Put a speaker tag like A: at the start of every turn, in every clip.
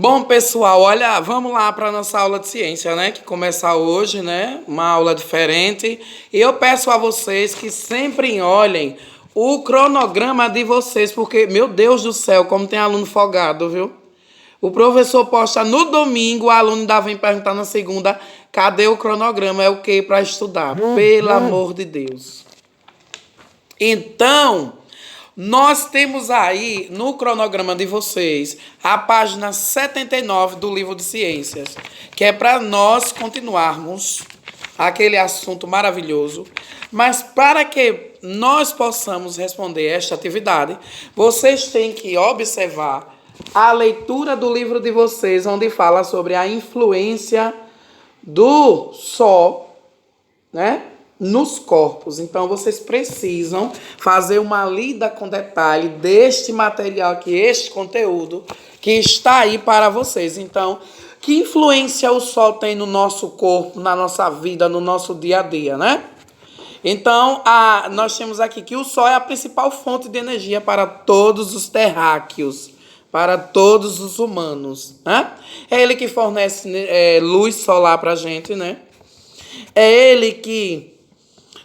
A: Bom, pessoal, olha, vamos lá para a nossa aula de ciência, né? Que começa hoje, né? Uma aula diferente. E eu peço a vocês que sempre olhem o cronograma de vocês, porque, meu Deus do céu, como tem aluno folgado, viu? O professor posta no domingo, o aluno ainda vem perguntar na segunda, cadê o cronograma? É o quê para estudar? Pelo amor de Deus. Então, nós temos aí no cronograma de vocês a página 79 do livro de ciências, que é para nós continuarmos aquele assunto maravilhoso. Mas para que nós possamos responder esta atividade, vocês têm que observar a leitura do livro de vocês, onde fala sobre a influência do Sol, né, nos corpos. Então, vocês precisam fazer uma lida com detalhe deste material aqui, este conteúdo que está aí para vocês. Então, que influência o Sol tem no nosso corpo, na nossa vida, no nosso dia a dia, né? Então, nós temos aqui que o Sol é a principal fonte de energia para todos os terráqueos, para todos os humanos, né? É ele que fornece luz solar para a gente, né? É ele que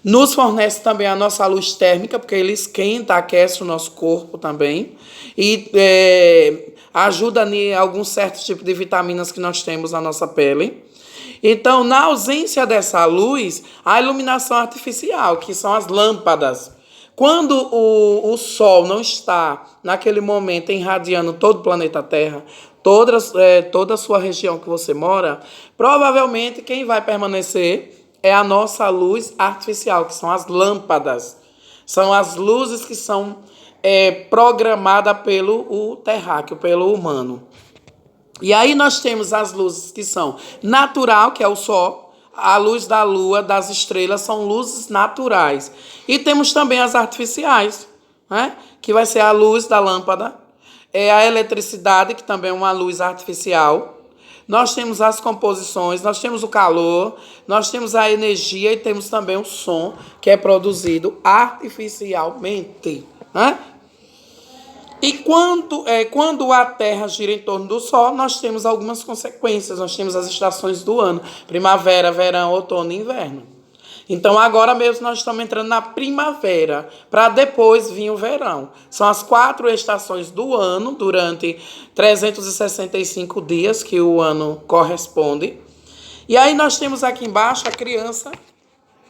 A: nos fornece também a nossa luz térmica, porque ele esquenta, aquece o nosso corpo também. E ajuda em alguns certos tipos de vitaminas que nós temos na nossa pele. Então, na ausência dessa luz, a iluminação artificial, que são as lâmpadas. Quando o Sol não está, naquele momento, irradiando todo o planeta Terra, toda a sua região que você mora, provavelmente quem vai permanecer é a nossa luz artificial, que são as lâmpadas. São as luzes que são programadas pelo terráqueo, pelo humano. E aí nós temos as luzes que são natural, que é o Sol, a luz da Lua, das estrelas, são luzes naturais. E temos também as artificiais, né? Que vai ser a luz da lâmpada, a eletricidade, que também é uma luz artificial. Nós temos as composições, nós temos o calor, nós temos a energia e temos também o som, que é produzido artificialmente, né? E quando a Terra gira em torno do Sol, nós temos algumas consequências. Nós temos as estações do ano: primavera, verão, outono e inverno. Então, agora mesmo nós estamos entrando na primavera, para depois vir o verão. São as 4 estações do ano, durante 365 dias que o ano corresponde. E aí nós temos aqui embaixo a criança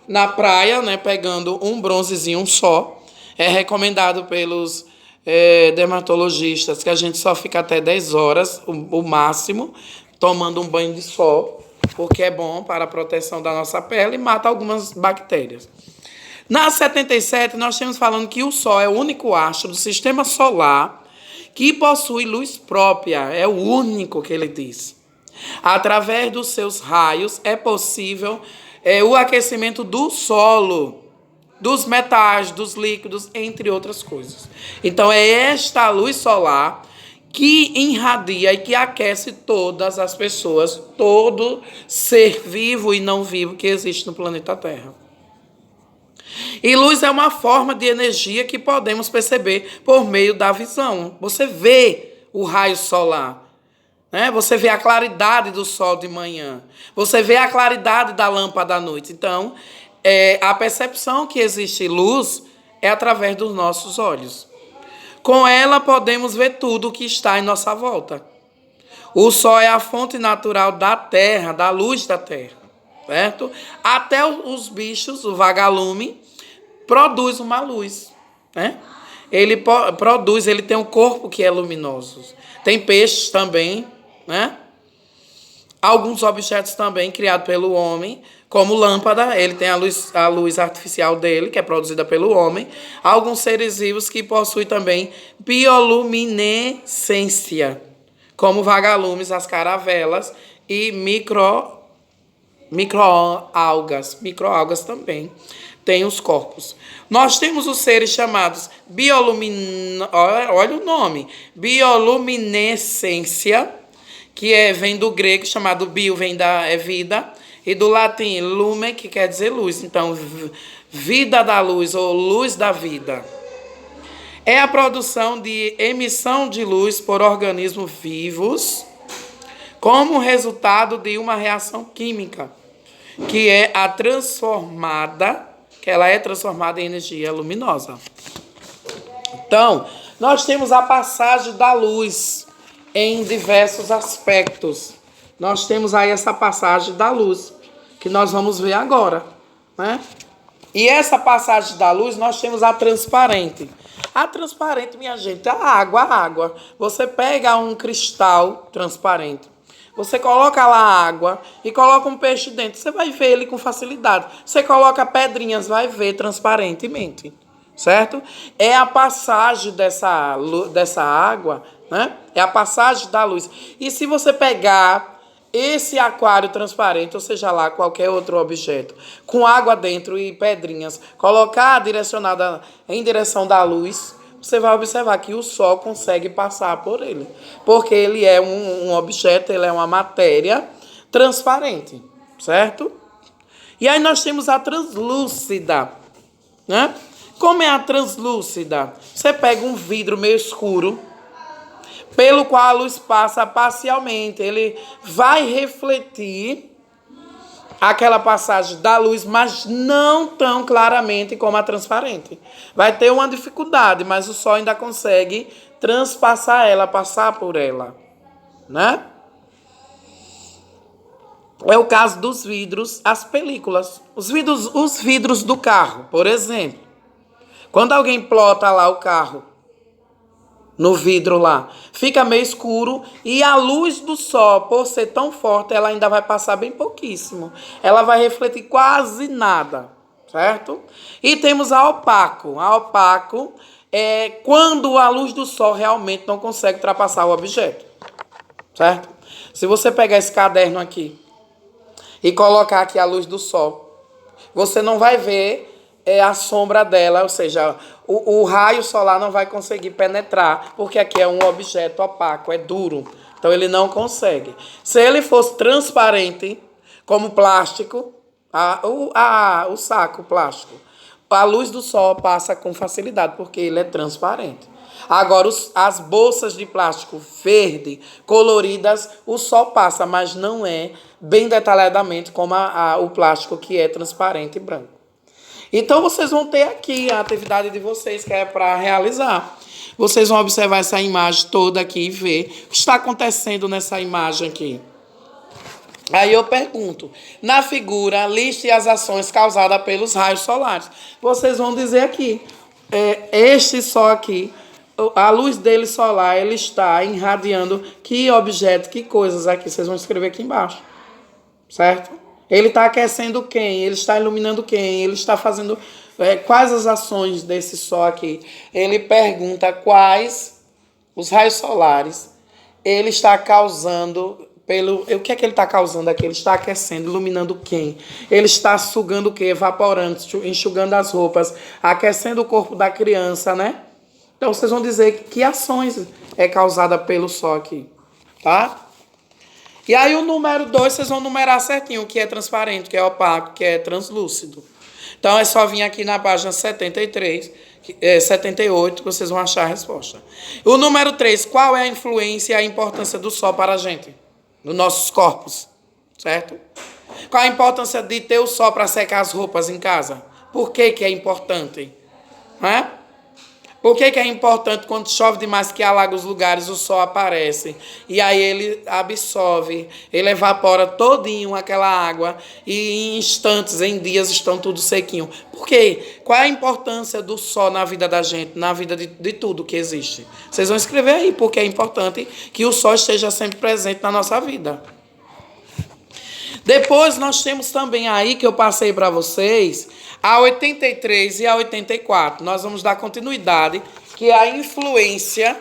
A: na praia, né, pegando um bronzezinho só. É recomendado pelos dermatologistas que a gente só fica até 10 horas, o máximo, tomando um banho de sol, porque é bom para a proteção da nossa pele e mata algumas bactérias. Na 77, nós temos falando que o Sol é o único astro do sistema solar que possui luz própria. É o único que ele diz. Através dos seus raios é possível o aquecimento do solo, dos metais, dos líquidos, entre outras coisas. Então, é esta luz solar que irradia e que aquece todas as pessoas, todo ser vivo e não vivo que existe no planeta Terra. E luz é uma forma de energia que podemos perceber por meio da visão. Você vê o raio solar, né? Você vê a claridade do sol de manhã, você vê a claridade da lâmpada à noite. Então, a percepção que existe luz é através dos nossos olhos. Com ela podemos ver tudo o que está em nossa volta. O Sol é a fonte natural da Terra, da luz da Terra, certo? Até os bichos, o vagalume, produz uma luz, né? Ele produz, ele tem um corpo que é luminoso. Tem peixes também, né? Alguns objetos também criados pelo homem, como lâmpada, ele tem a luz artificial dele, que é produzida pelo homem. Alguns seres vivos que possuem também bioluminescência, como vagalumes, as caravelas e microalgas. Microalgas também têm os corpos. Nós temos os seres chamados olha o nome, bioluminescência, que vem do grego, chamado bio, vem da vida, e do latim lume, que quer dizer luz. Então, vida da luz ou luz da vida. É a produção de emissão de luz por organismos vivos como resultado de uma reação química, que é a transformada, que ela é transformada em energia luminosa. Então, nós temos a passagem da luz em diversos aspectos. Nós temos aí essa passagem da luz, que nós vamos ver agora, né? E essa passagem da luz, nós temos a transparente. A transparente, minha gente, é a água. Você pega um cristal transparente, você coloca lá a água e coloca um peixe dentro, você vai ver ele com facilidade. Você coloca pedrinhas, vai ver transparentemente, certo? É a passagem dessa água, né? É a passagem da luz. E se você pegar esse aquário transparente, ou seja lá, qualquer outro objeto, com água dentro e pedrinhas, colocar direcionada em direção da luz, você vai observar que o sol consegue passar por ele. Porque ele é um objeto, ele é uma matéria transparente, certo? E aí nós temos a translúcida, né? Como é a translúcida? Você pega um vidro meio escuro, pelo qual a luz passa parcialmente. Ele vai refletir aquela passagem da luz, mas não tão claramente como a transparente. Vai ter uma dificuldade, mas o sol ainda consegue transpassar ela, passar por ela, né? É o caso dos vidros, as películas. Os vidros do carro, por exemplo. Quando alguém plota lá o carro, no vidro lá, fica meio escuro e a luz do sol, por ser tão forte, ela ainda vai passar bem pouquíssimo. Ela vai refletir quase nada, certo? E temos a opaco. A opaco é quando a luz do sol realmente não consegue ultrapassar o objeto, certo? Se você pegar esse caderno aqui e colocar aqui a luz do sol, você não vai ver a sombra dela, ou seja, o raio solar não vai conseguir penetrar, porque aqui é um objeto opaco, é duro, então ele não consegue. Se ele fosse transparente, como plástico, o saco plástico, a luz do sol passa com facilidade, porque ele é transparente. Agora, as bolsas de plástico verde, coloridas, o sol passa, mas não é bem detalhadamente como o plástico que é transparente e branco. Então, vocês vão ter aqui a atividade de vocês, que é para realizar. Vocês vão observar essa imagem toda aqui e ver o que está acontecendo nessa imagem aqui. Aí eu pergunto, na figura, liste as ações causadas pelos raios solares. Vocês vão dizer aqui, este sol aqui, a luz dele solar, ele está irradiando que objeto, que coisas aqui. Vocês vão escrever aqui embaixo, certo? Ele está aquecendo quem? Ele está iluminando quem? Ele está fazendo quais as ações desse sol aqui? Ele pergunta quais os raios solares ele está causando o que é que ele está causando aqui? Ele está aquecendo, iluminando quem? Ele está sugando o quê? Evaporando, enxugando as roupas, aquecendo o corpo da criança, né? Então vocês vão dizer que ações é causada pelo sol aqui, tá? E aí o número 2, vocês vão numerar certinho o que é transparente, o que é opaco, o que é translúcido. Então é só vir aqui na página 73, 78, que vocês vão achar a resposta. O número 3, qual é a influência e a importância do sol para a gente? Nos nossos corpos, certo? Qual a importância de ter o sol para secar as roupas em casa? Por que é importante? Não é? Por que é importante quando chove demais que alaga os lugares, o sol aparece? E aí ele absorve, ele evapora todinho aquela água e em instantes, em dias, estão tudo sequinho. Por quê? Qual é a importância do sol na vida da gente, na vida de tudo que existe? Vocês vão escrever aí porque é importante que o sol esteja sempre presente na nossa vida. Depois nós temos também aí, que eu passei para vocês, a 83 e a 84. Nós vamos dar continuidade, que é a influência,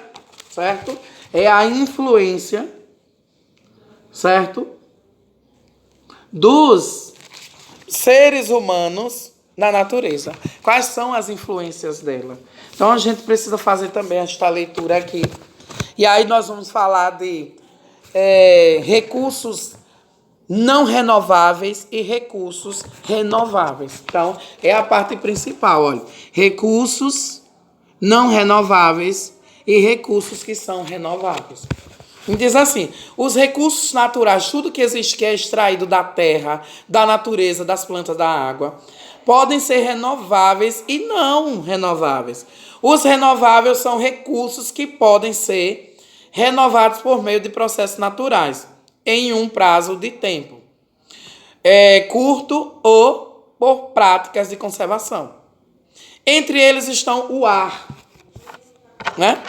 A: certo? É a influência, certo? Dos seres humanos na natureza. Quais são as influências dela? Então a gente precisa fazer também esta leitura aqui. E aí nós vamos falar de recursos não renováveis e recursos renováveis. Então, é a parte principal, olha. Recursos não renováveis e recursos que são renováveis. E diz assim: os recursos naturais, tudo que existe que é extraído da terra, da natureza, das plantas, da água, podem ser renováveis e não renováveis. Os renováveis são recursos que podem ser renovados por meio de processos naturais, em um prazo de tempo curto ou por práticas de conservação. Entre eles estão o ar, né?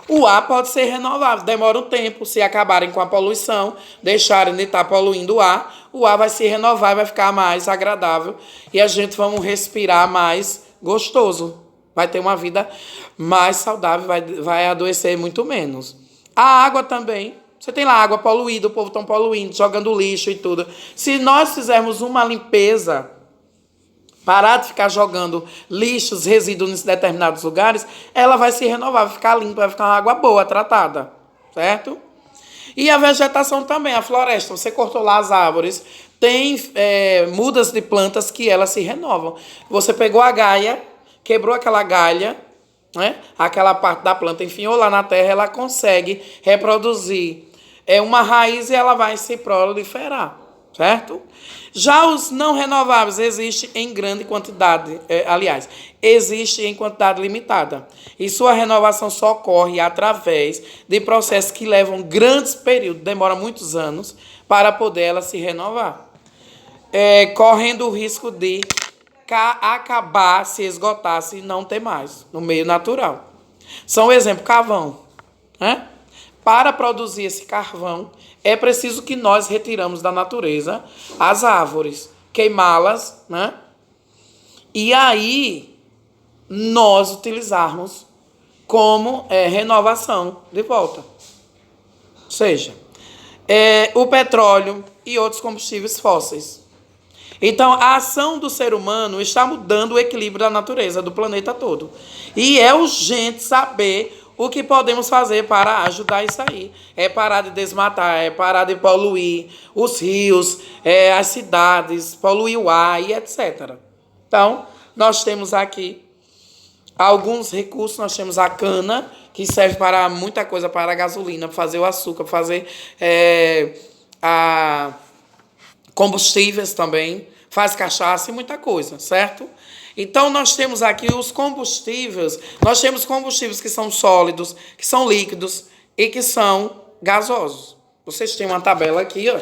A: O ar pode ser renovável, demora um tempo, se acabarem com a poluição, deixarem de estar poluindo o ar vai se renovar e vai ficar mais agradável e a gente vai respirar mais gostoso, vai ter uma vida mais saudável, vai adoecer muito menos. A água também, você tem lá água poluída, o povo está poluindo, jogando lixo e tudo. Se nós fizermos uma limpeza, parar de ficar jogando lixos, resíduos em determinados lugares, ela vai se renovar, vai ficar limpa, vai ficar uma água boa, tratada, certo? E a vegetação também, a floresta, você cortou lá as árvores, tem mudas de plantas que elas se renovam. Você pegou a gaia, quebrou aquela galha, né? Aquela parte da planta, enfiou lá na terra, ela consegue reproduzir uma raiz e ela vai se proliferar, certo? Já os não renováveis existem em grande quantidade, existe em quantidade limitada. E sua renovação só ocorre através de processos que levam grandes períodos, demora muitos anos, para poder ela se renovar. Correndo o risco de acabar, se esgotar, se não ter mais, no meio natural. São exemplo, carvão, né? Para produzir esse carvão, é preciso que nós retiramos da natureza as árvores, queimá-las, né? E aí nós utilizarmos como renovação de volta. Ou seja, o petróleo e outros combustíveis fósseis. Então, a ação do ser humano está mudando o equilíbrio da natureza, do planeta todo. E é urgente saber o que podemos fazer para ajudar isso aí. É parar de desmatar, é parar de poluir os rios, as cidades, poluir o ar e etc. Então, nós temos aqui alguns recursos. Nós temos a cana, que serve para muita coisa, para a gasolina, para fazer o açúcar, para fazer combustíveis também, faz cachaça e muita coisa, certo? Então, nós temos aqui os combustíveis. Nós temos combustíveis que são sólidos, que são líquidos e que são gasosos. Vocês têm uma tabela aqui, ó.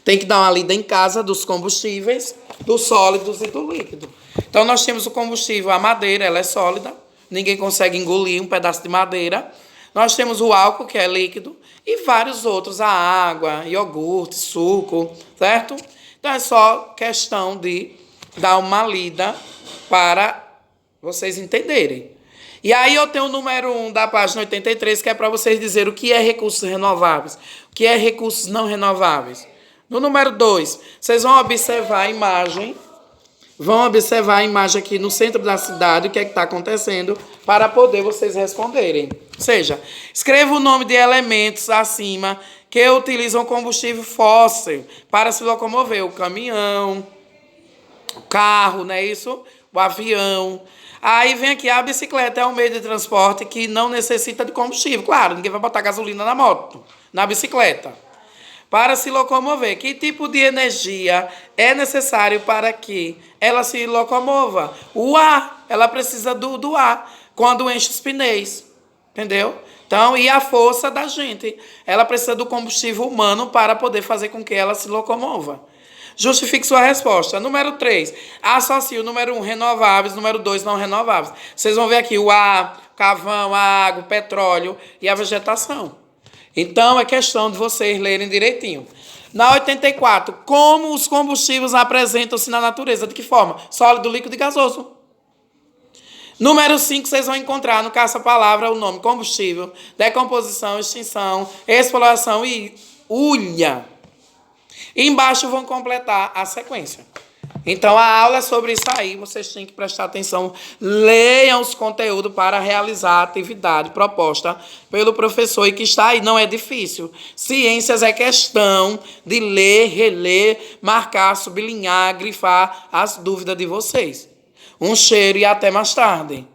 A: Tem que dar uma lida em casa dos combustíveis, dos sólidos e do líquido. Então, nós temos o combustível, a madeira, ela é sólida. Ninguém consegue engolir um pedaço de madeira. Nós temos o álcool, que é líquido, e vários outros, a água, iogurte, suco, certo? Então, é só questão de dar uma lida para vocês entenderem. E aí eu tenho o número 1 da página 83, que é para vocês dizerem o que é recursos renováveis, o que é recursos não renováveis. No número 2, vocês vão observar a imagem. Vão observar a imagem aqui no centro da cidade, o que é que está acontecendo, para poder vocês responderem. Ou seja, escreva o nome de elementos acima que utilizam combustível fóssil para se locomover. O caminhão, o carro, não é isso? O avião. Aí vem aqui, a bicicleta é um meio de transporte que não necessita de combustível. Claro, ninguém vai botar gasolina na moto, na bicicleta. Para se locomover, que tipo de energia é necessário para que ela se locomova? O ar, ela precisa do ar quando enche os pneus, entendeu? Então, e a força da gente, ela precisa do combustível humano para poder fazer com que ela se locomova. Justifique sua resposta. Número 3, associe o número 1, renováveis, número 2, não renováveis. Vocês vão ver aqui o ar, o carvão, a água, o petróleo e a vegetação. Então, é questão de vocês lerem direitinho. Na 84, como os combustíveis apresentam-se na natureza? De que forma? Sólido, líquido e gasoso. Número 5, vocês vão encontrar no caça-palavra o nome combustível, decomposição, extinção, exploração e ulha. E embaixo vão completar a sequência. Então, a aula é sobre isso aí, vocês têm que prestar atenção, leiam os conteúdos para realizar a atividade proposta pelo professor e que está aí, não é difícil. Ciências é questão de ler, reler, marcar, sublinhar, grifar as dúvidas de vocês. Um cheiro e até mais tarde.